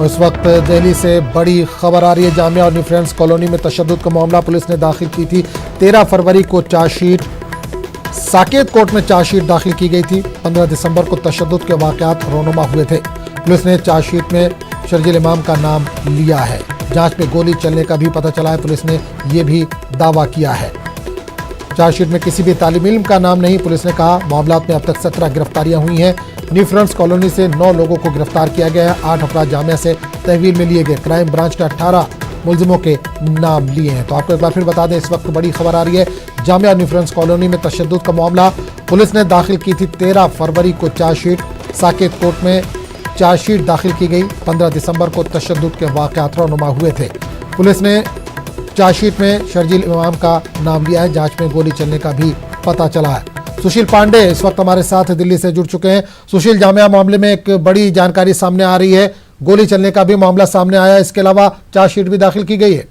इस वक्त दिल्ली से बड़ी खबर आ रही है। जामिया और न्यू फ्रेंड्स कॉलोनी में तशद्दुद का मामला, पुलिस ने दाखिल की थी 13 फरवरी को चार्जशीट। साकेत कोर्ट में चार्जशीट दाखिल की गई थी। 15 दिसंबर को तशद्दुद के वाक़यात रोनुमा हुए थे। पुलिस ने चार्जशीट में शर्जील इमाम का नाम लिया है। जांच में गोली चलने का भी पता चला है। पुलिस ने यह भी दावा किया है। चार्जशीट में किसी भी तालिब इल्म का नाम नहीं। पुलिस ने कहा मामला में अब तक 17 गिरफ्तारियां हुई हैं। न्यू फ्रेंड्स कॉलोनी से 9 लोगों को गिरफ्तार किया गया है। 8 अफराद जामिया से तहवील में लिए गए। क्राइम ब्रांच के 18 मुलजिमों के नाम लिए हैं। तो आपको एक बार फिर बता दें, इस वक्त बड़ी खबर आ रही है। जामिया न्यू फ्रेंड्स कॉलोनी में तशद्दुद का मामला, पुलिस ने दाखिल की थी 13 फरवरी को चार्जशीट। साकेत कोर्ट में चार्जशीट दाखिल की गई। 15 दिसंबर को तशद्दुद के वाक़यात रोनुमा हुए थे। पुलिस ने चार्जशीट में शर्जील इमाम का नाम लिया है। जांच में गोली चलने का भी पता चला है। सुशील पांडे इस वक्त हमारे साथ दिल्ली से जुड़ चुके हैं। सुशील, जामिया मामले में एक बड़ी जानकारी सामने आ रही है। गोली चलने का भी मामला सामने आया है। इसके अलावा चार्जशीट भी दाखिल की गई है।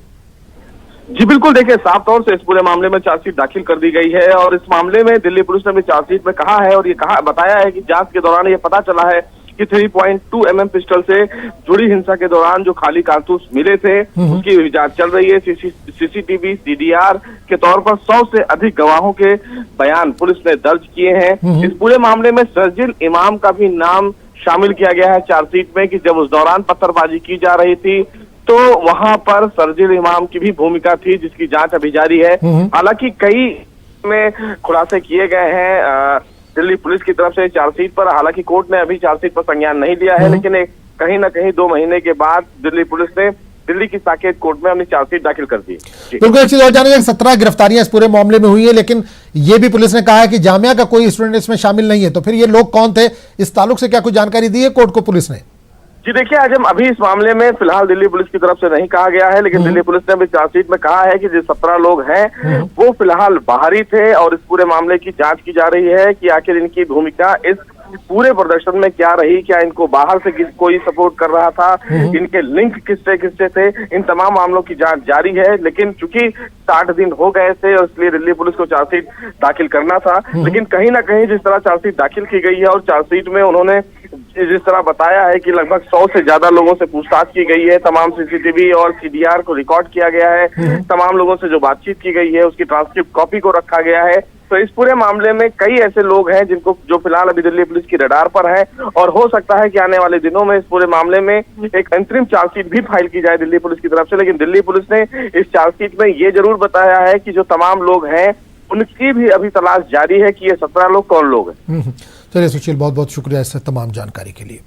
जी बिल्कुल, देखिए साफ तौर से इस पूरे मामले में चार्जशीट दाखिल कर दी गई है और इस मामले में दिल्ली पुलिस ने भी चार्जशीट में कहा है और ये बताया है कि जांच के दौरान ये पता चला है कि 3.2 mm पिस्टल से जुड़ी हिंसा के दौरान जो खाली कारतूस मिले थे उसकी भी जांच चल रही है। सीसीटीवी सीडीआर के तौर पर 100 से अधिक गवाहों के बयान पुलिस ने दर्ज किए हैं। इस पूरे मामले में शर्जील इमाम का भी नाम शामिल किया गया है चार्जशीट में कि जब उस दौरान पत्थरबाजी की जा रही थी तो वहां पर शर्जील इमाम की भी भूमिका थी, जिसकी जांच अभी जारी है। हालांकि कई में खुलासे किए गए हैं दिल्ली पुलिस की तरफ से चार्जशीट पर। हालांकि कोर्ट ने अभी चार्जशीट पर संज्ञान नहीं लिया है, लेकिन कहीं ना कहीं 2 महीने के बाद दिल्ली पुलिस ने दिल्ली की साकेत कोर्ट में अपनी चार्जशीट दाखिल कर दी। बिल्कुल, एक चीज और जानिए, 17 गिरफ्तारियां इस पूरे मामले में हुई है, लेकिन ये भी पुलिस ने कहा है कि जामिया का कोई स्टूडेंट इसमें शामिल नहीं है। तो फिर ये लोग कौन थे? इस ताल्लुक से क्या कुछ जानकारी दी है कोर्ट को पुलिस ने? जी देखिए, आज हम अभी इस मामले में फिलहाल दिल्ली पुलिस की तरफ से नहीं कहा गया है, लेकिन दिल्ली पुलिस ने भी चार्जशीट में कहा है कि जो 17 लोग हैं वो फिलहाल बाहरी थे और इस पूरे मामले की जांच की जा रही है कि आखिर इनकी भूमिका इस पूरे प्रदर्शन में क्या रही। क्या इनको बाहर से कोई सपोर्ट कर रहा था, इनके लिंक किससे किससे थे, इन तमाम मामलों की जांच जारी है। लेकिन चूंकि 60 दिन हो गए थे और इसलिए दिल्ली पुलिस को चार्जशीट दाखिल करना था, लेकिन कहीं ना कहीं जिस तरह चार्जशीट दाखिल की गई है और चार्जशीट में उन्होंने जिस तरह बताया है कि लगभग 100 से ज्यादा लोगों से पूछताछ की गई है, तमाम सीसीटीवी और सीडीआर को रिकॉर्ड किया गया है, तमाम लोगों से जो बातचीत की गई है उसकी ट्रांसक्रिप्ट कॉपी को रखा गया है। तो इस पूरे मामले में कई ऐसे लोग हैं जो फिलहाल अभी दिल्ली पुलिस की रडार पर है और हो सकता है कि आने वाले दिनों में इस पूरे मामले में एक अंतरिम चार्जशीट भी फाइल की जाए दिल्ली पुलिस की तरफ से। लेकिन दिल्ली पुलिस ने इस चार्जशीट में ये जरूर बताया है कि जो तमाम लोग हैं उनकी भी अभी तलाश जारी है कि ये 17 लोग कौन लोग हैं। चलिए सुशील, बहुत बहुत शुक्रिया इस तमाम जानकारी के लिए।